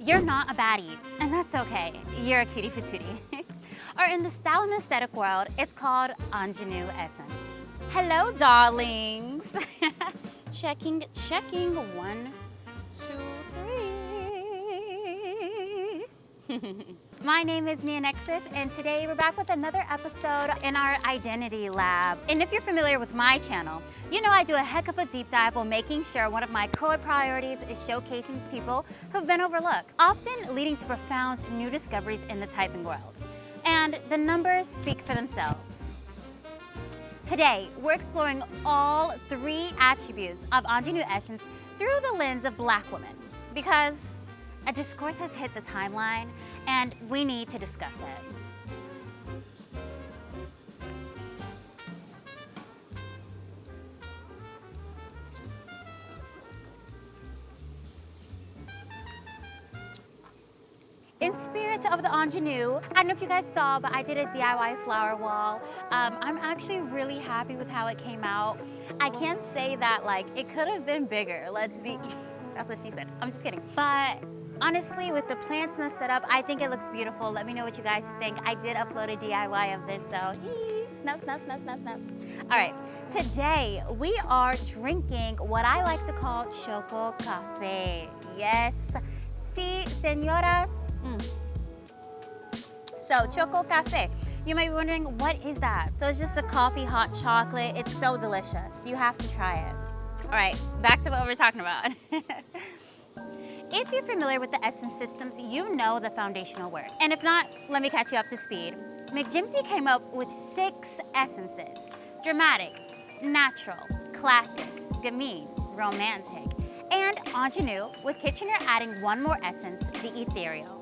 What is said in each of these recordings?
you're not a baddie, and that's okay. You're a cutie patootie. Or in the style and aesthetic world, it's called Ingenue Essence. Hello, darlings. Checking, 1, 2, 3. My name is Nexus, and today we're back with another episode in our Identity Lab. And if you're familiar with my channel, you know I do a heck of a deep dive on making sure one of my core priorities is showcasing people who've been overlooked, often leading to profound new discoveries in the typing world. And the numbers speak for themselves. Today, we're exploring all 3 attributes of Ingenue Essence through the lens of Black women, because a discourse has hit the timeline and we need to discuss it. In spirit of the Ingenue, I don't know if you guys saw, but I did a DIY flower wall. I'm actually really happy with how it came out. I can't say that like it could have been bigger, let's be, that's what she said. I'm just kidding. But honestly, with the plants and the setup, I think it looks beautiful. Let me know what you guys think. I did upload a DIY of this, so snaps, snaps, snaps, snaps, snaps. All right, today we are drinking what I like to call choco café. Yes, sí, señoras. So, choco café. You might be wondering, what is that? So it's just a coffee hot chocolate. It's so delicious. You have to try it. All right, back to what we're talking about. If you're familiar with the essence systems, you know the foundational work. And if not, let me catch you up to speed. McJimsy came up with 6 essences: dramatic, natural, classic, gamine, romantic, and ingenue, with Kitchener adding one more essence, the ethereal.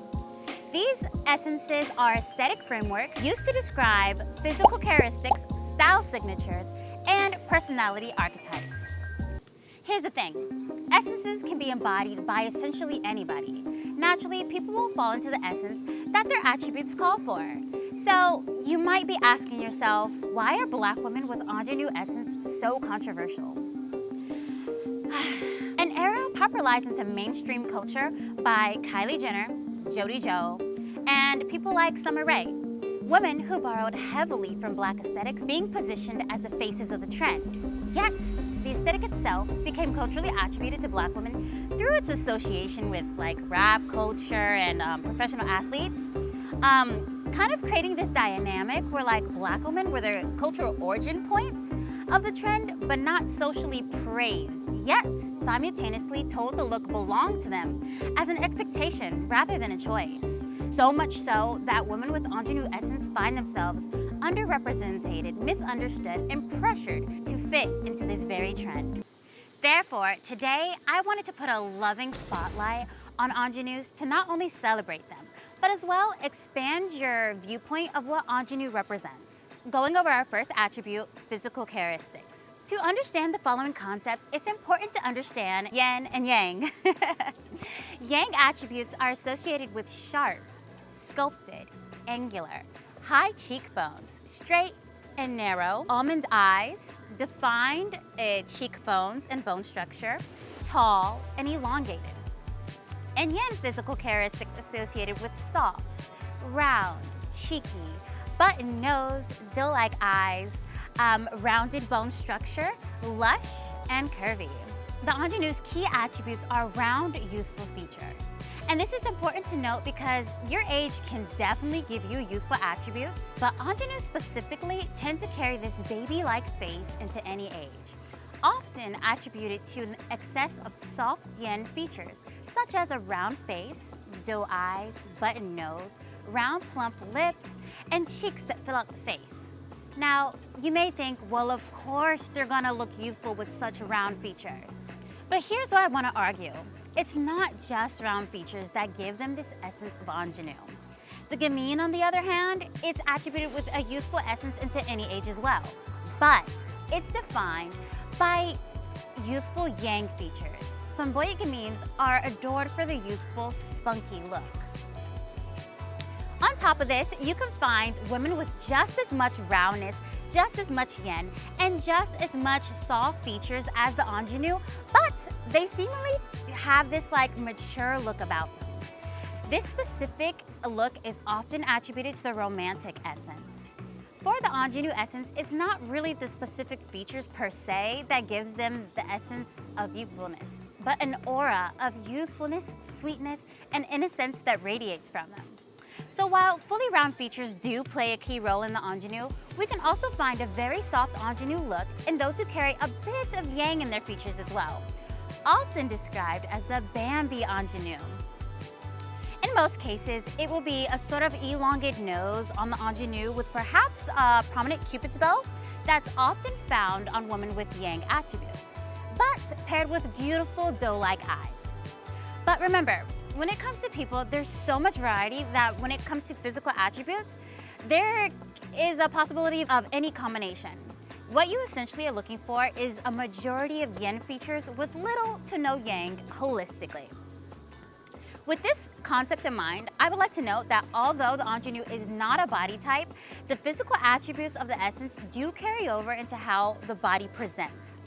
These essences are aesthetic frameworks used to describe physical characteristics, style signatures, and personality archetypes. Here's the thing, essences can be embodied by essentially anybody. Naturally, people will fall into the essence that their attributes call for. So you might be asking yourself, why are Black women with Ingenue Essence so controversial? An era popularized into mainstream culture by Kylie Jenner, Jody Joe, and people like Summer Rae. Women who borrowed heavily from Black aesthetics, being positioned as the faces of the trend. Yet, the aesthetic itself became culturally attributed to Black women through its association with like rap culture and professional athletes, kind of creating this dynamic where like Black women were the cultural origin point of the trend, but not socially praised, yet simultaneously told the look belonged to them as an expectation rather than a choice. So much so that women with Ingenue Essence find themselves underrepresented, misunderstood, and pressured to fit into this very trend. Therefore, today I wanted to put a loving spotlight on ingenues to not only celebrate them, but as well expand your viewpoint of what ingenue represents. Going over our first attribute, physical characteristics. To understand the following concepts, it's important to understand yin and yang. Yang attributes are associated with sharp, sculpted, angular, high cheekbones, straight and narrow, almond eyes, defined cheekbones and bone structure, tall and elongated. And yin physical characteristics associated with soft, round, cheeky, button nose, doe-like eyes, rounded bone structure, lush, and curvy. The ingenue's key attributes are round, youthful features. And this is important to note because your age can definitely give you youthful attributes, but ingenues specifically tend to carry this baby-like face into any age, often attributed to an excess of soft yin features, such as a round face, doe eyes, button nose, round plump lips, and cheeks that fill out the face. Now, you may think, well, of course they're gonna look youthful with such round features. But here's what I wanna argue. It's not just round features that give them this essence of ingenue. The gamine, on the other hand, it's attributed with a youthful essence into any age as well. But it's defined by youthful yang features. Flamboyant gamines are adored for the youthful, spunky look. On top of this, you can find women with just as much roundness, just as much yin, and just as much soft features as the ingenue, but they seemingly have this like mature look about them. This specific look is often attributed to the romantic essence. For the Ingenue Essence, it's not really the specific features per se that gives them the essence of youthfulness, but an aura of youthfulness, sweetness, and innocence that radiates from them. So while fully round features do play a key role in the Ingenue, we can also find a very soft Ingenue look in those who carry a bit of yang in their features as well, often described as the Bambi Ingenue. In most cases, it will be a sort of elongated nose on the Ingenue with perhaps a prominent cupid's bow that's often found on women with yang attributes, but paired with beautiful doe-like eyes. But remember, when it comes to people, there's so much variety that when it comes to physical attributes, there is a possibility of any combination. What you essentially are looking for is a majority of yin features with little to no yang holistically. With this concept in mind, I would like to note that although the Ingenue is not a body type, the physical attributes of the essence do carry over into how the body presents.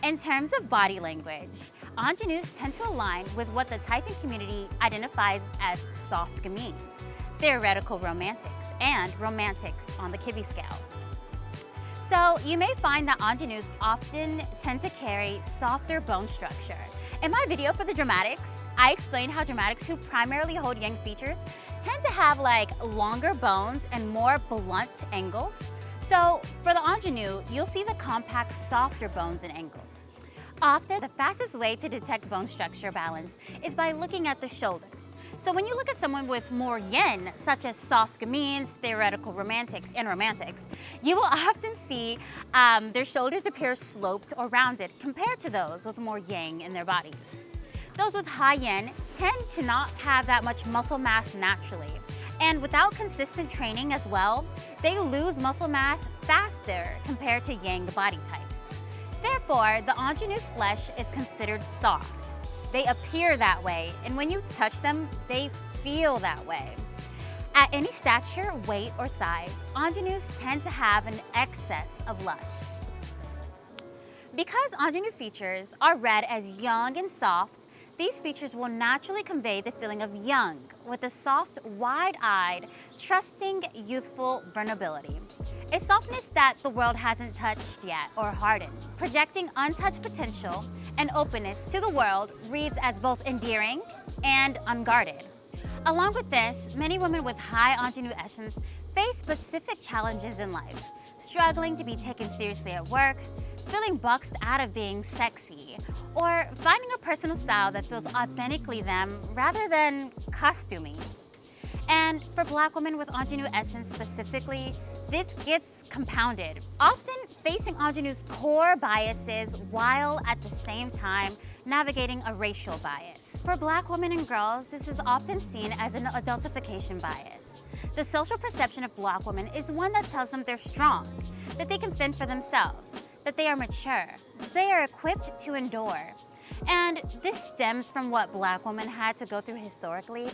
In terms of body language, Ingenues tend to align with what the typing community identifies as soft gamines, theoretical romantics, and romantics on the Kivi scale. So you may find that Ingenues often tend to carry softer bone structure. In my video for the dramatics, I explained how dramatics who primarily hold yang features tend to have longer bones and more blunt angles. So for the Ingenue, you'll see the compact, softer bones and angles. Often, the fastest way to detect bone structure balance is by looking at the shoulders. So when you look at someone with more yin, such as soft gamines, theoretical romantics, and romantics, you will often see their shoulders appear sloped or rounded compared to those with more yang in their bodies. Those with high yin tend to not have that much muscle mass naturally. And without consistent training as well, they lose muscle mass faster compared to yang body types. Therefore, the Ingenue's flesh is considered soft. They appear that way, and when you touch them, they feel that way. At any stature, weight, or size, Ingenues tend to have an excess of lush. Because Ingenue features are read as young and soft, these features will naturally convey the feeling of young, with a soft, wide-eyed, trusting, youthful vulnerability. A softness that the world hasn't touched yet or hardened. Projecting untouched potential and openness to the world reads as both endearing and unguarded. Along with this, many women with high Ingenue Essence face specific challenges in life, struggling to be taken seriously at work, feeling boxed out of being sexy, or finding a personal style that feels authentically them rather than costumey. And for Black women with Ingenue Essence specifically, this gets compounded, often facing Ingenue's core biases while at the same time navigating a racial bias. For Black women and girls, this is often seen as an adultification bias. The social perception of Black women is one that tells them they're strong, that they can fend for themselves, that they are mature, they are equipped to endure. And this stems from what Black women had to go through historically.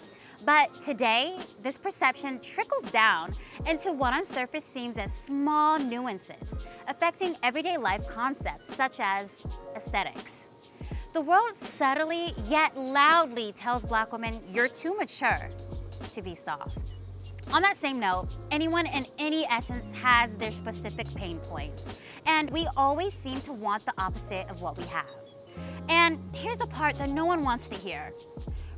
But today, this perception trickles down into what on surface seems as small nuances, affecting everyday life concepts such as aesthetics. The world subtly yet loudly tells Black women you're too mature to be soft. On that same note, anyone in any essence has their specific pain points, and we always seem to want the opposite of what we have. And here's the part that no one wants to hear.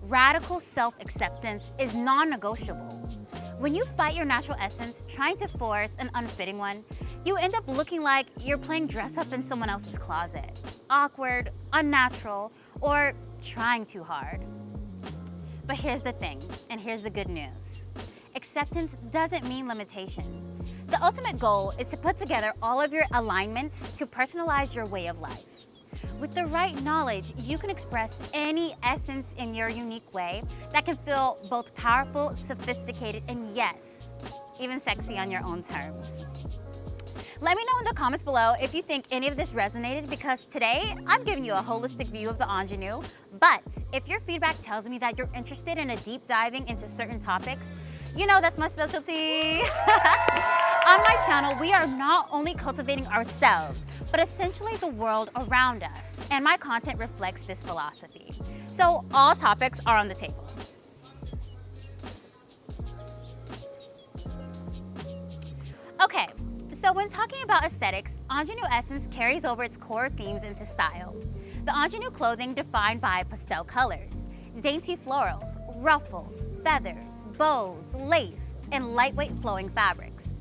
Radical self-acceptance is non-negotiable. When you fight your natural essence trying to force an unfitting one, you end up looking like you're playing dress up in someone else's closet. Awkward, unnatural, or trying too hard. But here's the thing, and here's the good news. Acceptance doesn't mean limitation. The ultimate goal is to put together all of your alignments to personalize your way of life. With the right knowledge, you can express any essence in your unique way that can feel both powerful, sophisticated, and yes, even sexy on your own terms. Let me know in the comments below if you think any of this resonated, because today I'm giving you a holistic view of the Ingenue. But if your feedback tells me that you're interested in a deep diving into certain topics, you know that's my specialty. On my channel, we are not only cultivating ourselves, but essentially the world around us. And my content reflects this philosophy. So all topics are on the table. Okay, so when talking about aesthetics, Ingenue Essence carries over its core themes into style. The Ingenue clothing defined by pastel colors, dainty florals, ruffles, feathers, bows, lace, and lightweight flowing fabrics.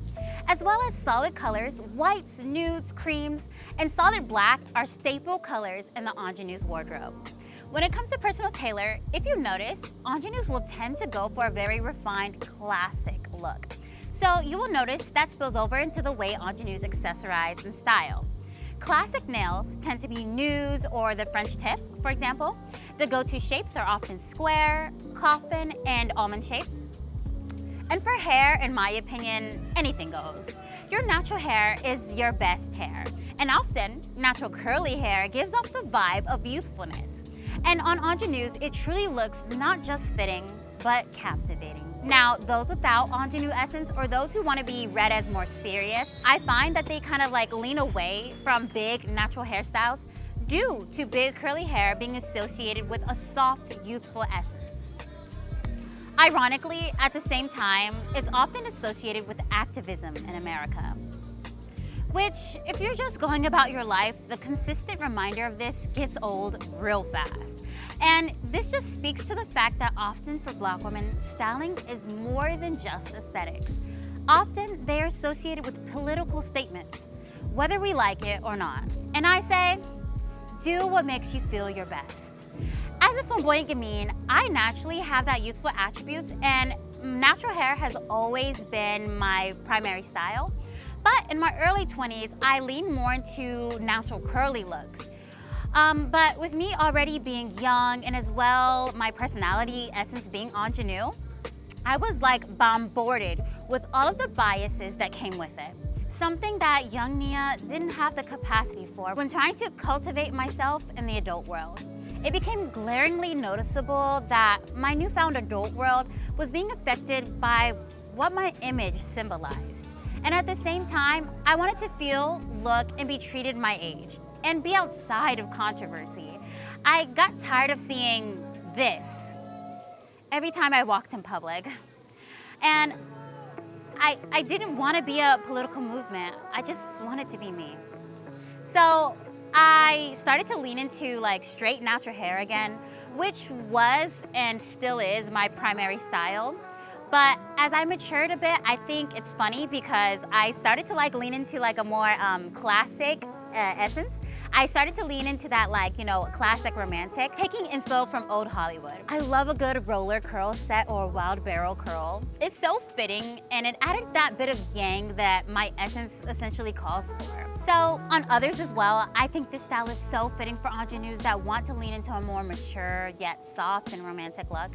As well as solid colors, whites, nudes, creams, and solid black are staple colors in the Ingenue's wardrobe. When it comes to personal tailor, if you notice, Ingenues will tend to go for a very refined, classic look. So you will notice that spills over into the way Ingenues accessorize and style. Classic nails tend to be nudes or the French tip, for example. The go-to shapes are often square, coffin, and almond shape. And for hair, in my opinion, anything goes. Your natural hair is your best hair. And often, natural curly hair gives off the vibe of youthfulness. And on Ingenues, it truly looks not just fitting, but captivating. Now, those without Ingenue Essence or those who want to be read as more serious, I find that they kind of like lean away from big natural hairstyles due to big curly hair being associated with a soft, youthful essence. Ironically, at the same time, it's often associated with activism in America. Which, if you're just going about your life, the consistent reminder of this gets old real fast. And this just speaks to the fact that often for Black women, styling is more than just aesthetics. Often they're associated with political statements, whether we like it or not. And I say, do what makes you feel your best. As a flamboyant gamine, I naturally have that youthful attributes, and natural hair has always been my primary style. But in my early 20s, I leaned more into natural curly looks. But with me already being young and as well my personality essence being ingenue, I was like bombarded with all of the biases that came with it. Something that young Nia didn't have the capacity for when trying to cultivate myself in the adult world. It became glaringly noticeable that my newfound adult world was being affected by what my image symbolized. And at the same time, I wanted to feel, look, and be treated my age and be outside of controversy. I got tired of seeing this every time I walked in public. And I didn't want to be a political movement. I just wanted to be me. So I started to lean into like straight natural hair again, which was and still is my primary style. But as I matured a bit, I think it's funny because I started to like lean into like a more classic essence. I started to lean into that like, you know, classic romantic, taking inspo from old Hollywood. I love a good roller curl set or wild barrel curl. It's so fitting and it added that bit of yang that my essence essentially calls for. So on others as well, I think this style is so fitting for ingenues that want to lean into a more mature yet soft and romantic look.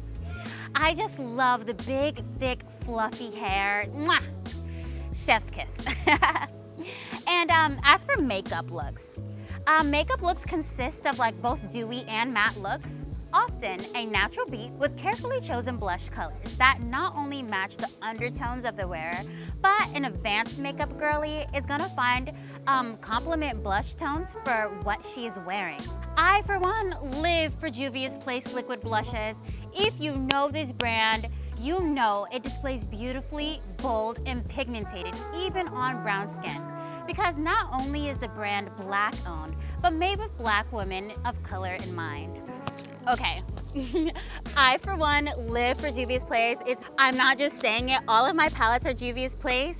I just love the big, thick, fluffy hair. Mwah! Chef's kiss. And as for makeup looks consist of like both dewy and matte looks, often a natural beat with carefully chosen blush colors that not only match the undertones of the wearer, but an advanced makeup girly is gonna find complement blush tones for what she is wearing. I, for one, live for Juvia's Place liquid blushes. If you know this brand, you know it displays beautifully bold and pigmented, even on brown skin. Because not only is the brand Black owned, but made with Black women of color in mind. Okay, I for one live for Juvia's Place. I'm not just saying it, all of my palettes are Juvia's Place.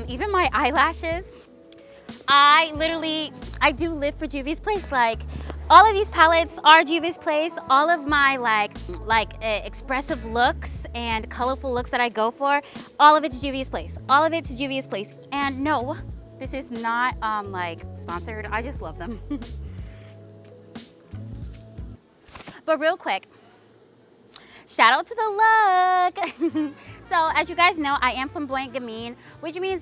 Even my eyelashes. I do live for Juvia's Place. Like, all of these palettes are Juvia's Place. All of my expressive looks and colorful looks that I go for, all of it's Juvia's Place. All of it's Juvia's Place. And no, this is not like sponsored. I just love them. But real quick, shout out to the look. So as you guys know, I am flamboyant gamine, which means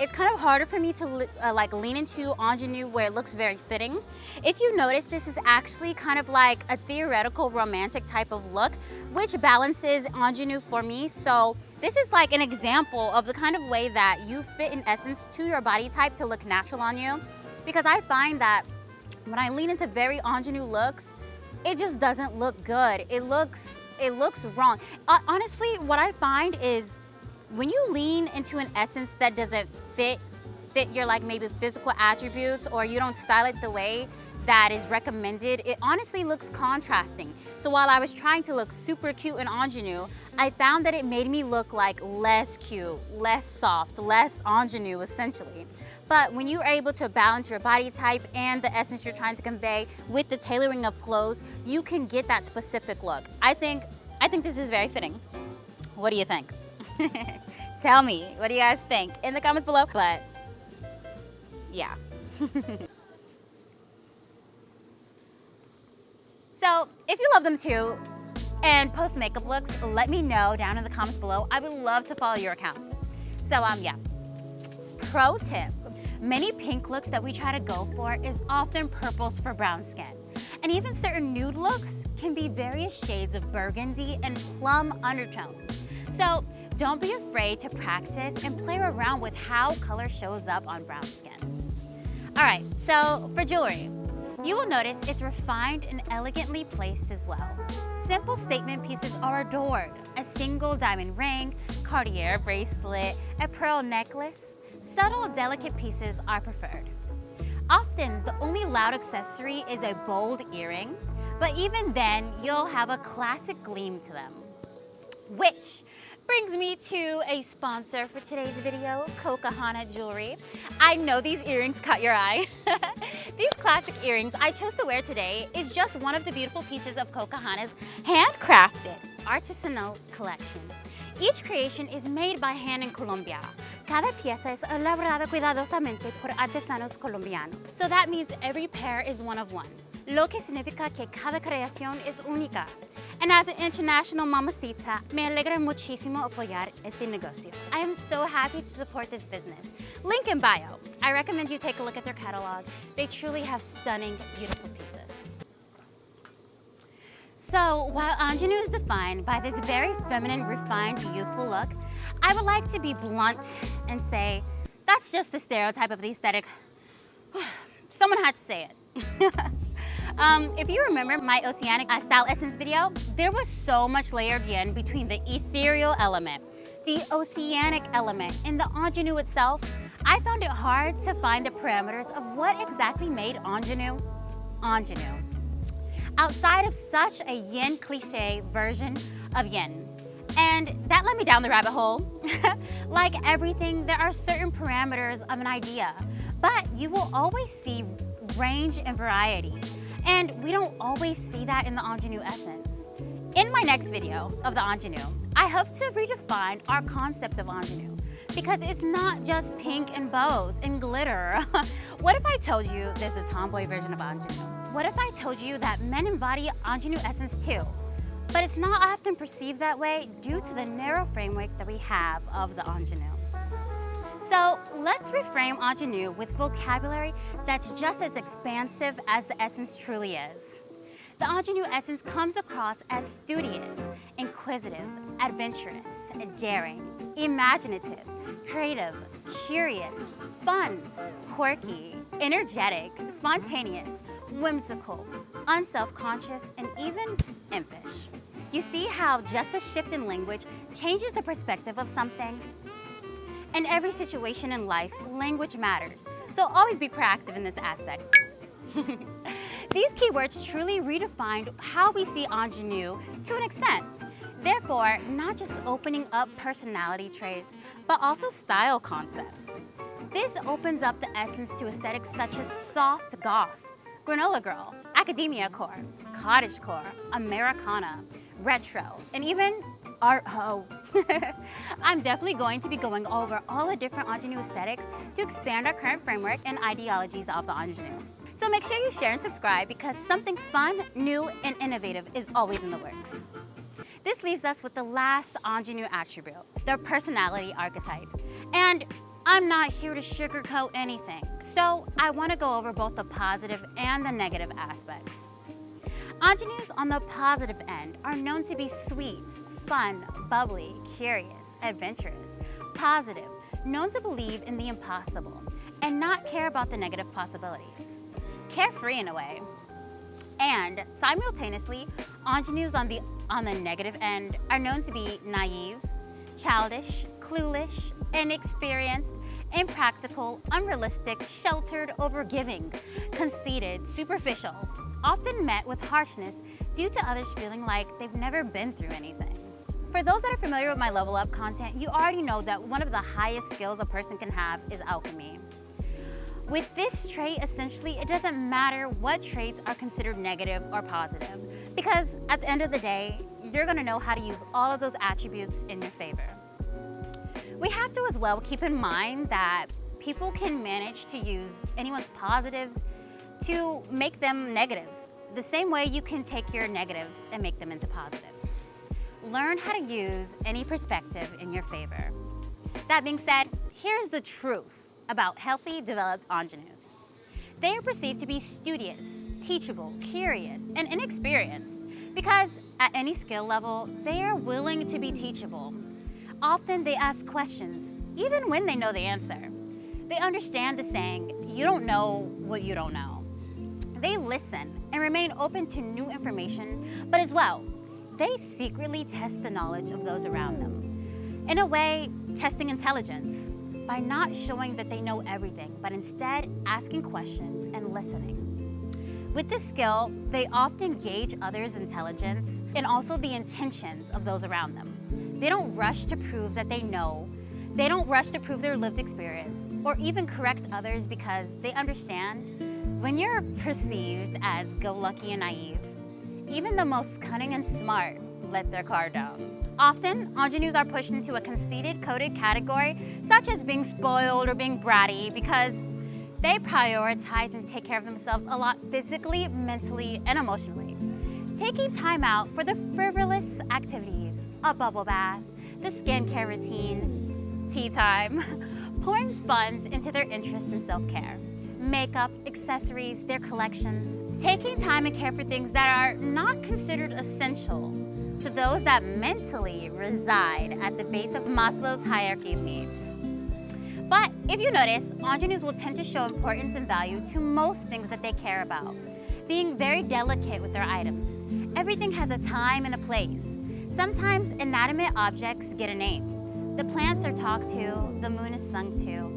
it's kind of harder for me to like lean into ingenue where it looks very fitting. If you notice, this is actually kind of like a theoretical romantic type of look, which balances ingenue for me. So this is like an example of the kind of way that you fit in essence to your body type to look natural on you. Because I find that when I lean into very ingenue looks, it just doesn't look good. It looks wrong. Honestly, what I find is when you lean into an essence that doesn't fit your like maybe physical attributes, or you don't style it the way that is recommended, it honestly looks contrasting. So while I was trying to look super cute in ingenue, I found that it made me look like less cute, less soft, less ingenue essentially. But when you are able to balance your body type and the essence you're trying to convey with the tailoring of clothes, you can get that specific look. I think this is very fitting. What do you think? Tell me, what do you guys think in the comments below? But yeah. So if you love them too and post makeup looks, let me know down in the comments below. I would love to follow your account. So yeah. Pro tip, many pink looks that we try to go for is often purples for brown skin. And even certain nude looks can be various shades of burgundy and plum undertones. So don't be afraid to practice and play around with how color shows up on brown skin. All right, so for jewelry, you will notice it's refined and elegantly placed as well. Simple statement pieces are adored. A single diamond ring, Cartier bracelet, a pearl necklace. Subtle, delicate pieces are preferred. Often, the only loud accessory is a bold earring, but even then, you'll have a classic gleam to them. Which brings me to a sponsor for today's video, Kokehana Jewelry. I know these earrings caught your eye. These classic earrings I chose to wear today is just one of the beautiful pieces of Kokehana's handcrafted artisanal collection. Each creation is made by hand in Colombia. Cada pieza es elaborada cuidadosamente por artesanos colombianos. So that means every pair is one of one, lo que significa que cada creación es única. And as an international mamacita, me alegra muchísimo apoyar este negocio. I am so happy to support this business. Link in bio. I recommend you take a look at their catalog. They truly have stunning, beautiful pieces. So while ingenue is defined by this very feminine, refined, youthful look, I would like to be blunt and say, that's just the stereotype of the aesthetic. Someone had to say it. If you remember my Oceanic Style Essence video, there was so much layered yin between the ethereal element, the oceanic element, and the ingenue itself. I found it hard to find the parameters of what exactly made ingenue, ingenue. Outside of such a yin cliche version of yin. And that led me down the rabbit hole. Like everything, there are certain parameters of an idea, but you will always see range and variety. And we don't always see that in the Ingenue Essence. In my next video of the Ingenue, I hope to redefine our concept of ingenue, because it's not just pink and bows and glitter. What if I told you there's a tomboy version of ingenue? What if I told you that men embody Ingenue Essence too? But it's not often perceived that way due to the narrow framework that we have of the ingenue. So let's reframe ingenue with vocabulary that's just as expansive as the essence truly is. The Ingenue Essence comes across as studious, inquisitive, adventurous, daring, imaginative, creative, curious, fun, quirky, energetic, spontaneous, whimsical, unself-conscious, and even impish. You see how just a shift in language changes the perspective of something? In every situation in life, language matters, so always be proactive in this aspect. These keywords truly redefined how we see ingenue to an extent. Therefore, not just opening up personality traits, but also style concepts. This opens up the essence to aesthetics such as soft goth, granola girl, academia core, cottagecore, Americana, retro, and even art ho. I'm definitely going to be going over all the different ingenue aesthetics to expand our current framework and ideologies of the ingenue. So make sure you share and subscribe, because something fun, new, and innovative is always in the works. This leaves us with the last ingenue attribute, their personality archetype. And I'm not here to sugarcoat anything, so I want to go over both the positive and the negative aspects. Ingenues on the positive end are known to be sweet, fun, bubbly, curious, adventurous, positive, known to believe in the impossible, and not care about the negative possibilities. Carefree in a way. And simultaneously, ingenues on the negative end are known to be naive, Childish, clueless, inexperienced, impractical, unrealistic, sheltered, overgiving, conceited, superficial, often met with harshness due to others feeling like they've never been through anything. For those that are familiar with my level up content, you already know that one of the highest skills a person can have is alchemy. With this trait, essentially, it doesn't matter what traits are considered negative or positive, because at the end of the day, you're gonna know how to use all of those attributes in your favor. We have to as well keep in mind that people can manage to use anyone's positives to make them negatives, the same way you can take your negatives and make them into positives. Learn how to use any perspective in your favor. That being said, here's the truth about healthy, developed ingenues. They are perceived to be studious, teachable, curious, and inexperienced because at any skill level, they are willing to be teachable. Often they ask questions, even when they know the answer. They understand the saying, you don't know what you don't know. They listen and remain open to new information, but as well, they secretly test the knowledge of those around them. In a way, testing intelligence by not showing that they know everything, but instead asking questions and listening. With this skill, they often gauge others' intelligence and also the intentions of those around them. They don't rush to prove that they know. They don't rush to prove their lived experience or even correct others because they understand when you're perceived as go-lucky and naive, even the most cunning and smart let their guard down. Often, ingenues are pushed into a conceited, coded category, such as being spoiled or being bratty, because they prioritize and take care of themselves a lot physically, mentally, and emotionally. Taking time out for the frivolous activities, a bubble bath, the skincare routine, tea time, pouring funds into their interest in self-care, makeup, accessories, their collections, taking time and care for things that are not considered essential to those that mentally reside at the base of Maslow's hierarchy of needs. But if you notice, ingenues will tend to show importance and value to most things that they care about, being very delicate with their items. Everything has a time and a place. Sometimes inanimate objects get a name. The plants are talked to, the moon is sung to.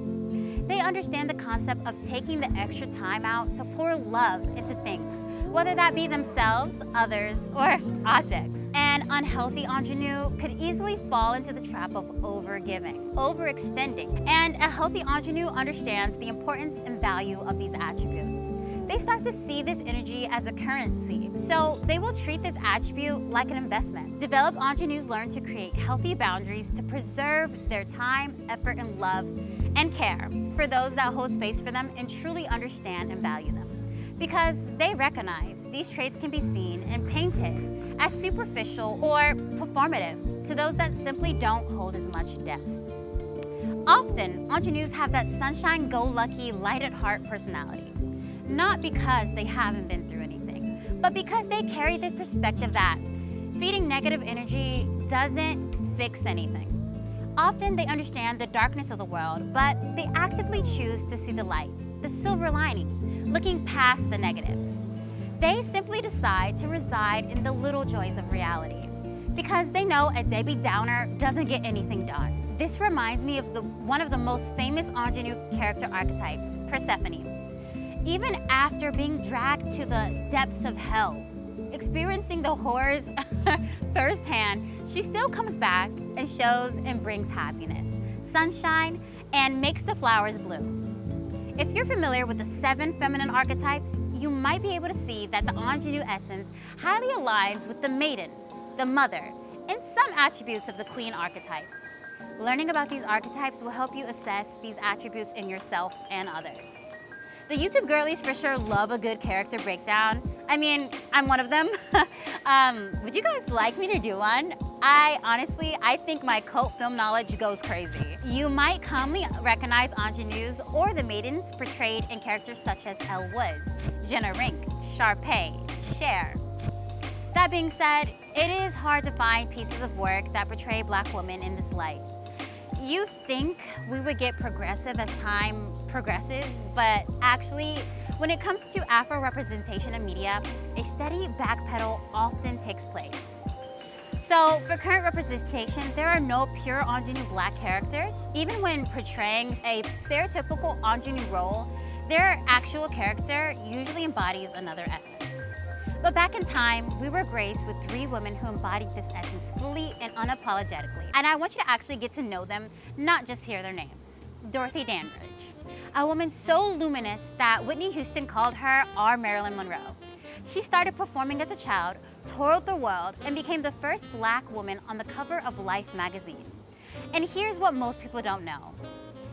They understand the concept of taking the extra time out to pour love into things, whether that be themselves, others, or objects. An unhealthy ingenue could easily fall into the trap of overgiving, overextending, and a healthy ingenue understands the importance and value of these attributes. They start to see this energy as a currency, so they will treat this attribute like an investment. Developed ingenues learn to create healthy boundaries to preserve their time, effort, and love and care for those that hold space for them and truly understand and value them. Because they recognize these traits can be seen and painted as superficial or performative to those that simply don't hold as much depth. Often, ingenues have that sunshine-go-lucky, light-at-heart personality. Not because they haven't been through anything, but because they carry the perspective that feeding negative energy doesn't fix anything. Often they understand the darkness of the world, but they actively choose to see the light, the silver lining, looking past the negatives. They simply decide to reside in the little joys of reality because they know a Debbie Downer doesn't get anything done. This reminds me of one of the most famous ingenue character archetypes, Persephone. Even after being dragged to the depths of hell, experiencing the horrors firsthand, she still comes back and shows and brings happiness, sunshine, and makes the flowers bloom. If you're familiar with the 7 feminine archetypes, you might be able to see that the Ingenue Essence highly aligns with the maiden, the mother, and some attributes of the queen archetype. Learning about these archetypes will help you assess these attributes in yourself and others. The YouTube girlies for sure love a good character breakdown. I mean, I'm one of them. Would you guys like me to do one? I think my cult film knowledge goes crazy. You might commonly recognize ingenues or the maidens portrayed in characters such as Elle Woods, Jenna Rink, Sharpay, Cher. That being said, it is hard to find pieces of work that portray Black women in this light. You think we would get progressive as time progresses, but actually, when it comes to Afro representation in media, a steady backpedal often takes place. So for current representation, there are no pure ingenue black characters. Even when portraying a stereotypical ingenue role, their actual character usually embodies another essence. But back in time, we were graced with 3 women who embodied this essence fully and unapologetically. And I want you to actually get to know them, not just hear their names. Dorothy Dandridge, a woman so luminous that Whitney Houston called her our Marilyn Monroe. She started performing as a child, toured the world, and became the first black woman on the cover of Life magazine. And here's what most people don't know.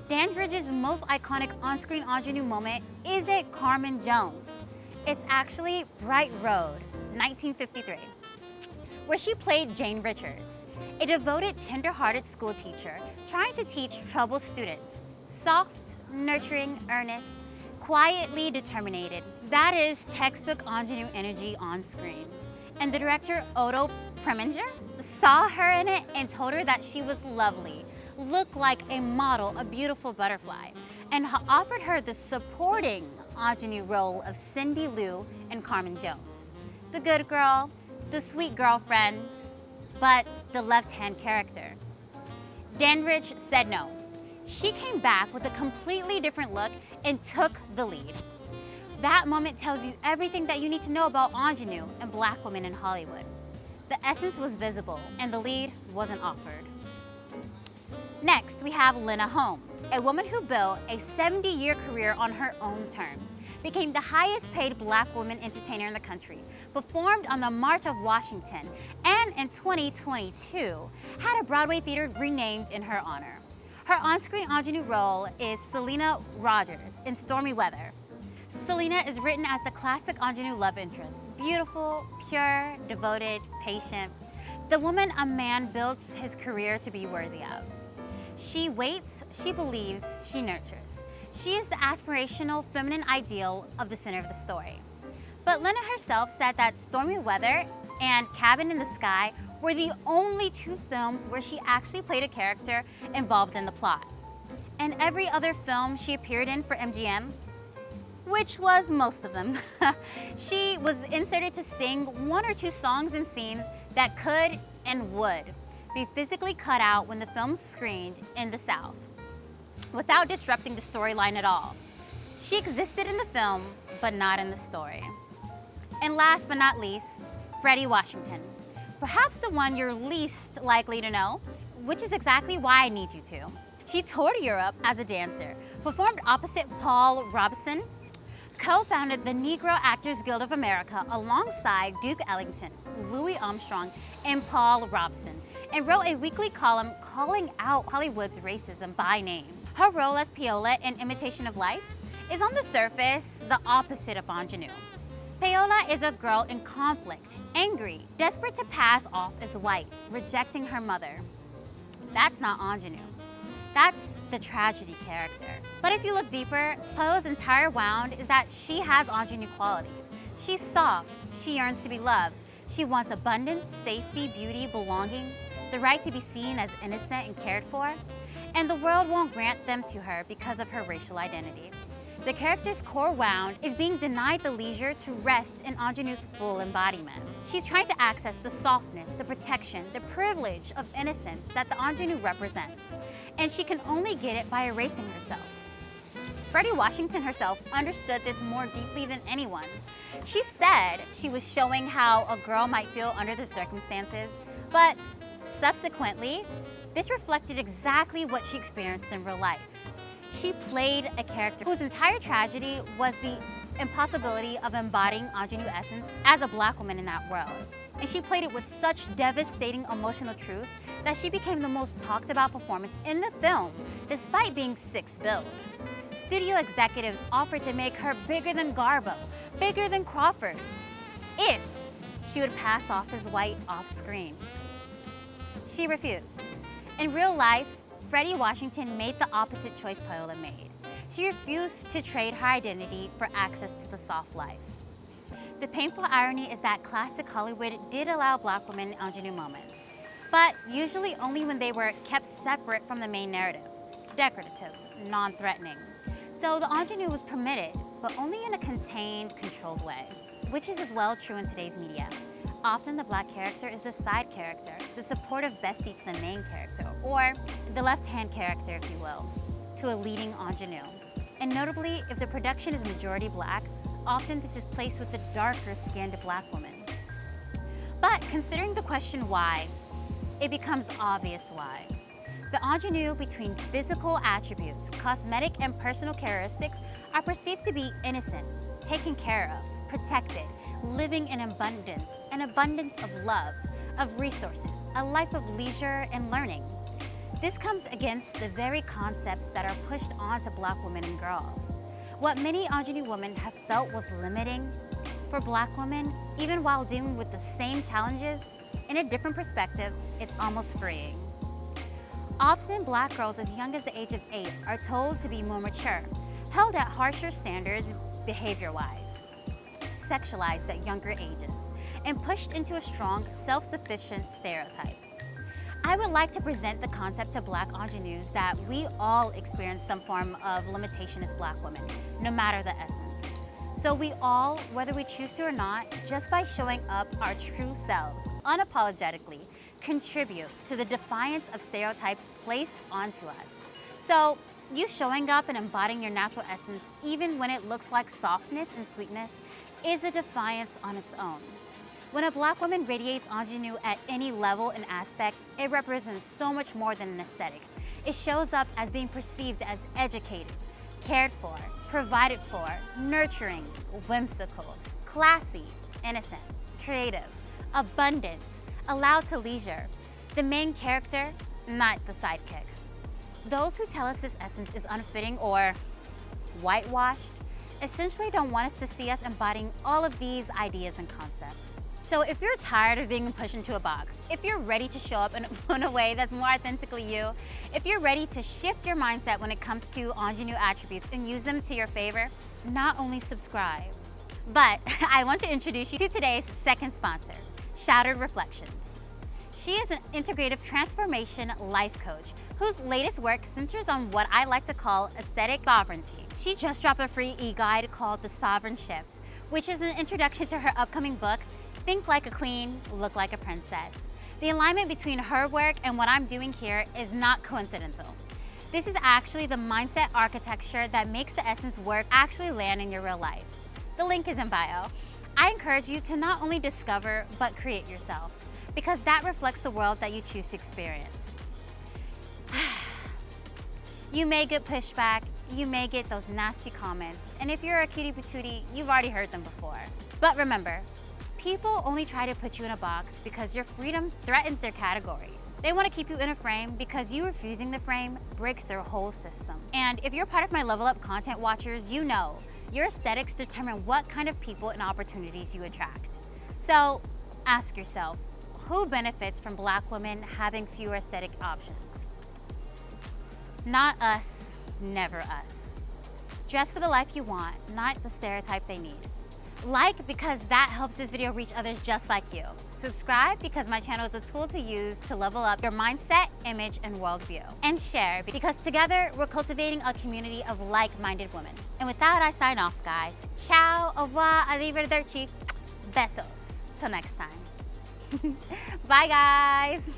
Dandridge's most iconic on-screen ingenue moment isn't Carmen Jones. It's actually Bright Road, 1953, where she played Jane Richards, a devoted, tender-hearted school teacher trying to teach troubled students, soft, nurturing, earnest, quietly determined. That is textbook ingenue energy on screen. And the director, Odo Preminger, saw her in it and told her that she was lovely, looked like a model, a beautiful butterfly, and offered her the supporting ingenue role of Cindy Lou and Carmen Jones. The good girl, the sweet girlfriend, but the left-hand character. Dandridge said no. She came back with a completely different look and took the lead. That moment tells you everything that you need to know about ingenue and black women in Hollywood. The essence was visible and the lead wasn't offered. Next, we have Lena Home, a woman who built a 70-year career on her own terms, became the highest paid black woman entertainer in the country, performed on the March of Washington, and in 2022, had a Broadway theater renamed in her honor. Her on-screen ingenue role is Selena Rogers in Stormy Weather. Selena is written as the classic ingenue love interest, beautiful, pure, devoted, patient, the woman a man builds his career to be worthy of. She waits, she believes, she nurtures. She is the aspirational feminine ideal of the center of the story. But Lena herself said that Stormy Weather and Cabin in the Sky were the only 2 films where she actually played a character involved in the plot. And every other film she appeared in for MGM, which was most of them, she was inserted to sing 1 or 2 songs and scenes that could and would be physically cut out when the film screened in the South, without disrupting the storyline at all. She existed in the film, but not in the story. And last but not least, Freddie Washington. Perhaps the one you're least likely to know, which is exactly why I need you to. She toured Europe as a dancer, performed opposite Paul Robeson, co-founded the Negro Actors Guild of America alongside Duke Ellington, Louis Armstrong, and Paul Robeson, and wrote a weekly column calling out Hollywood's racism by name. Her role as Paola in Imitation of Life is on the surface the opposite of ingenue. Paola is a girl in conflict, angry, desperate to pass off as white, rejecting her mother. That's not ingenue. That's the tragedy character. But if you look deeper, Paola's entire wound is that she has ingenue qualities. She's soft, she yearns to be loved. She wants abundance, safety, beauty, belonging, the right to be seen as innocent and cared for, and the world won't grant them to her because of her racial identity. The character's core wound is being denied the leisure to rest in ingenue's full embodiment. She's trying to access the softness, the protection, the privilege of innocence that the ingenue represents, and she can only get it by erasing herself. Freddie Washington herself understood this more deeply than anyone. She said she was showing how a girl might feel under the circumstances, but subsequently, this reflected exactly what she experienced in real life. She played a character whose entire tragedy was the impossibility of embodying ingenue essence as a black woman in that world. And she played it with such devastating emotional truth that she became the most talked about performance in the film, despite being 6'-billed. Studio executives offered to make her bigger than Garbo, bigger than Crawford, if she would pass off as white off screen. She refused. In real life, Freddie Washington made the opposite choice Paola made. She refused to trade her identity for access to the soft life. The painful irony is that classic Hollywood did allow black women ingenue moments, but usually only when they were kept separate from the main narrative, decorative, non-threatening. So the ingenue was permitted, but only in a contained, controlled way, which is as well true in today's media. Often the Black character is the side character, the supportive bestie to the main character, or the left-hand character, if you will, to a leading ingenue. And notably, if the production is majority Black, often this is placed with the darker-skinned Black woman. But considering the question why, it becomes obvious why. The ingenue between physical attributes, cosmetic and personal characteristics are perceived to be innocent, taken care of, protected, living in abundance, an abundance of love, of resources, a life of leisure and learning. This comes against the very concepts that are pushed onto Black women and girls. What many ingenue women have felt was limiting, for Black women, even while dealing with the same challenges, in a different perspective, it's almost freeing. Often Black girls as young as the age of 8 are told to be more mature, held at harsher standards behavior-wise, sexualized at younger ages, and pushed into a strong, self-sufficient stereotype. I would like to present the concept to Black ingenues that we all experience some form of limitation as Black women, no matter the essence. So we all, whether we choose to or not, just by showing up our true selves, unapologetically, contribute to the defiance of stereotypes placed onto us. So you showing up and embodying your natural essence, even when it looks like softness and sweetness, is a defiance on its own. When a Black woman radiates ingenue at any level and aspect, it represents so much more than an aesthetic. It shows up as being perceived as educated, cared for, provided for, nurturing, whimsical, classy, innocent, creative, abundant, allowed to leisure. The main character, not the sidekick. Those who tell us this essence is unfitting or whitewashed essentially don't want us to see us embodying all of these ideas and concepts. So if you're tired of being pushed into a box, if you're ready to show up in a way that's more authentically you, if you're ready to shift your mindset when it comes to ingenue attributes and use them to your favor, not only subscribe, but I want to introduce you to today's second sponsor, Shattered Reflections. She is an integrative transformation life coach whose latest work centers on what I like to call aesthetic sovereignty. She just dropped a free e-guide called The Sovereign Shift, which is an introduction to her upcoming book, Think Like a Queen, Look Like a Princess. The alignment between her work and what I'm doing here is not coincidental. This is actually the mindset architecture that makes the essence work actually land in your real life. The link is in bio. I encourage you to not only discover, but create yourself, because that reflects the world that you choose to experience. You may get pushback, you may get those nasty comments, and if you're a cutie patootie, you've already heard them before. But remember, people only try to put you in a box because your freedom threatens their categories. They want to keep you in a frame because you refusing the frame breaks their whole system. And if you're part of my Level Up content watchers, you know your aesthetics determine what kind of people and opportunities you attract. So ask yourself, who benefits from Black women having fewer aesthetic options? Not us, never us. Dress for the life you want, not the stereotype they need. Like, because that helps this video reach others just like you. Subscribe, because my channel is a tool to use to level up your mindset, image, and worldview. And share, because together we're cultivating a community of like-minded women. And with that, I sign off, guys. Ciao, au revoir, arrivederci, besos. Till next time. Bye, guys.